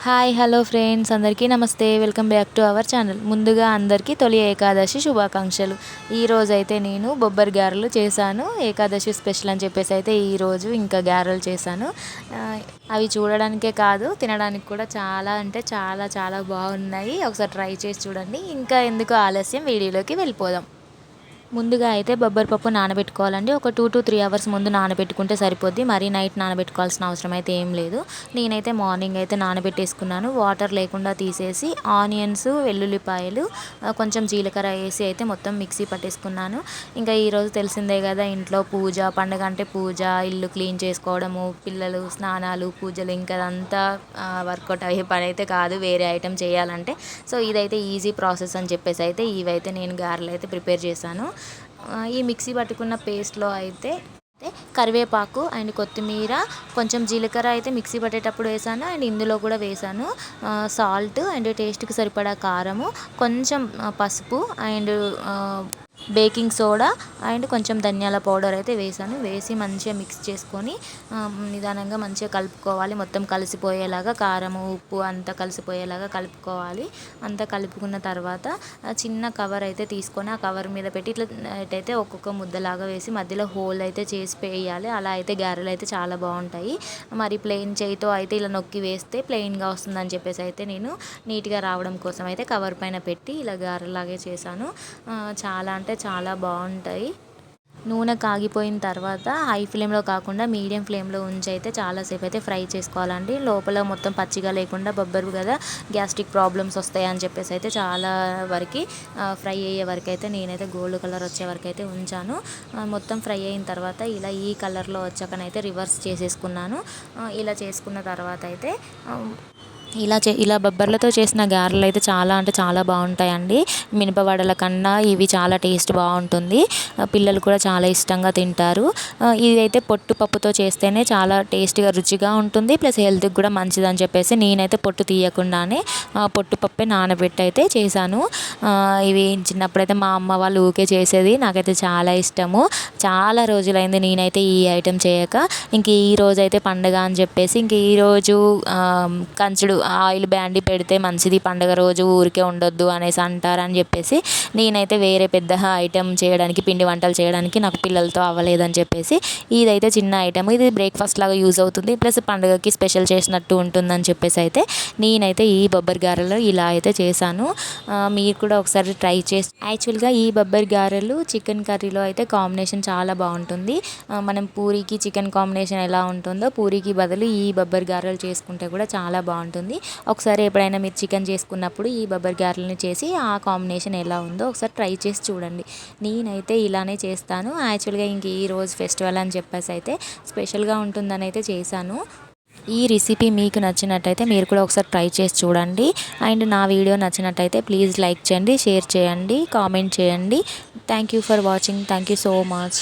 Hi hello friends, అందరికీ నమస్తే. Welcome back to our channel. ముందుగా అందరికీ తొలి ఏకాదశి శుభాకాంక్షలు. ఈరోజు అయితే నేను బొబ్బరి గారెలు చేశాను. ఏకాదశి స్పెషల్ అని చెప్పేసి అయితే ఈరోజు ఇంకా గారెలు చేశాను. అవి చూడడానికే కాదు, తినడానికి కూడా చాలా అంటే చాలా చాలా బాగున్నాయి. ఒకసారి ట్రై చేసి చూడండి. ఇంకా ఎందుకు ఆలస్యం, వీడియోలోకి వెళ్ళిపోదాం. ముందుగా అయితే బొబ్బరిపప్పు నానబెట్టుకోవాలండి. ఒక 2 to 3 అవర్స్ ముందు నానబెట్టుకుంటే సరిపోద్ది. మరీ నైట్ నానబెట్టుకోవాల్సిన అవసరం అయితే ఏం లేదు. నేనైతే మార్నింగ్ అయితే నానబెట్టేసుకున్నాను. వాటర్ లేకుండా తీసేసి ఆనియన్స్, వెల్లుల్లిపాయలు, కొంచెం జీలకర్ర వేసి అయితే మొత్తం మిక్సీ పట్టేసుకున్నాను. ఇంకా ఈరోజు తెలిసిందే కదా, ఇంట్లో పూజ, పండుగ అంటే పూజ, ఇల్లు క్లీన్ చేసుకోవడము, పిల్లలు స్నానాలు, పూజలు, ఇంకా అదంతా వర్కౌట్ అయ్యే పని అయితే కాదు వేరే ఐటెం చేయాలంటే. సో ఇదైతే ఈజీ ప్రాసెస్ అని చెప్పేసి అయితే ఇవైతే నేను గారెలు అయితే ప్రిపేర్ చేశాను. ఈ మిక్సీ పట్టుకున్న పేస్ట్లో అయితే కరివేపాకు అండ్ కొత్తిమీర, కొంచెం జీలకర్ర అయితే మిక్సీ పట్టేటప్పుడు వేసాను అండ్ ఇందులో కూడా వేసాను. సాల్ట్ అండ్ టేస్ట్కి సరిపడా కారము, కొంచెం పసుపు అండ్ బేకింగ్ సోడా అండ్ కొంచెం ధనియాల పౌడర్ అయితే వేసాను. వేసి మంచిగా మిక్స్ చేసుకొని నిదానంగా మంచిగా కలుపుకోవాలి. మొత్తం కలిసిపోయేలాగా కారము, ఉప్పు అంతా కలిసిపోయేలాగా కలుపుకోవాలి. అంతా కలుపుకున్న తర్వాత చిన్న కవర్ అయితే తీసుకొని ఆ కవర్ మీద పెట్టి ఇట్లా అయితే ఒక్కొక్క ముద్దలాగా వేసి మధ్యలో హోల్ అయితే చేసి వేయాలి. అలా అయితే గారెలు అయితే చాలా బాగుంటాయి. మరి ప్లెయిన్ చేయితో అయితే ఇలా నొక్కి వేస్తే ప్లెయిన్గా వస్తుందని చెప్పేసి అయితే నేను నీట్గా రావడం కోసం అయితే కవర్ పైన పెట్టి ఇలా గారెలాగే చేశాను. చాలా అంటే చాలా బాగుంటాయి. నూనె కాగిపోయిన తర్వాత హై ఫ్లేమ్లో కాకుండా మీడియం ఫ్లేమ్లో ఉంచి అయితే చాలాసేపు అయితే ఫ్రై చేసుకోవాలండి. లోపల మొత్తం పచ్చిగా లేకుండా, బొబ్బరు కదా గ్యాస్ట్రిక్ ప్రాబ్లమ్స్ వస్తాయని చెప్పేసి అయితే చాలా వరకు ఫ్రై అయ్యే వరకు అయితే నేనైతే గోల్డ్ కలర్ వచ్చే వరకు అయితే ఉంచాను. మొత్తం ఫ్రై అయిన తర్వాత ఇలా ఈ కలర్లో వచ్చాకనైతే రివర్స్ చేసేసుకున్నాను. ఇలా చేసుకున్న తర్వాత అయితే ఇలా బొబ్బర్లతో చేసిన గారెలు అయితే చాలా అంటే చాలా బాగుంటాయండి. మినపవడల కన్నా ఇవి చాలా టేస్ట్ బాగుంటుంది. పిల్లలు కూడా చాలా ఇష్టంగా తింటారు. ఇదైతే పొట్టు పప్పుతో చేస్తేనే చాలా టేస్ట్గా రుచిగా ఉంటుంది, ప్లస్ హెల్త్కి కూడా మంచిదని చెప్పేసి నేనైతే పొట్టు తీయకుండానే పొట్టు పప్పే నానబెట్టి అయితే చేశాను. ఇవి చిన్నప్పుడైతే మా అమ్మ వాళ్ళు ఊకే చేసేది, నాకైతే చాలా ఇష్టము. చాలా రోజులైంది నేనైతే ఈ ఐటెం చేయక. ఇంక ఈ రోజు అయితే పండుగ అని చెప్పేసి ఇంక ఈరోజు కంచుడు ఆయిల్ బ్యాండి పెడితే మంచిది, పండుగ రోజు ఊరికే ఉండొద్దు అనేసి అంటారని చెప్పేసి నేనైతే వేరే పెద్ద ఐటెం చేయడానికి, పిండి వంటలు చేయడానికి నాకు పిల్లలతో అవ్వలేదని చెప్పేసి ఇదైతే చిన్న ఐటెం, ఇది బ్రేక్ఫాస్ట్ లాగా యూజ్ అవుతుంది, ప్లస్ పండుగకి స్పెషల్ చేసినట్టు ఉంటుందని చెప్పేసి అయితే నేనైతే ఈ బొబ్బరి గారెలు ఇలా అయితే చేశాను. మీరు కూడా ఒకసారి ట్రై చేసి, యాక్చువల్గా ఈ బొబ్బరి గారెలు చికెన్ కర్రీలో అయితే కాంబినేషన్ చాలా బాగుంటుంది. మనం పూరీకి చికెన్ కాంబినేషన్ ఎలా ఉంటుందో పూరీకి బదులు ఈ బొబ్బరి గారెలు చేసుకుంటే కూడా చాలా బాగుంటుంది. ఒకసారి ఎప్పుడైనా మీరు చికెన్ చేసుకున్నప్పుడు ఈ బొబ్బరి గారెలని చేసి ఆ కాంబినేషన్ ఎలా ఉందో ఒకసారి ట్రై చేసి చూడండి. నేనైతే ఇలానే చేస్తాను. యాక్చువల్గా ఇంక ఈరోజు ఫెస్టివల్ అని చెప్పేసి అయితే స్పెషల్గా ఉంటుందని అయితే చేశాను. ఈ రెసిపీ మీకు నచ్చినట్టయితే మీరు కూడా ఒకసారి ట్రై చేసి చూడండి. అండ్ నా వీడియో నచ్చినట్టయితే ప్లీజ్ లైక్ చేయండి, షేర్ చేయండి, కామెంట్ చేయండి. Thank you for watching. Thank you so much.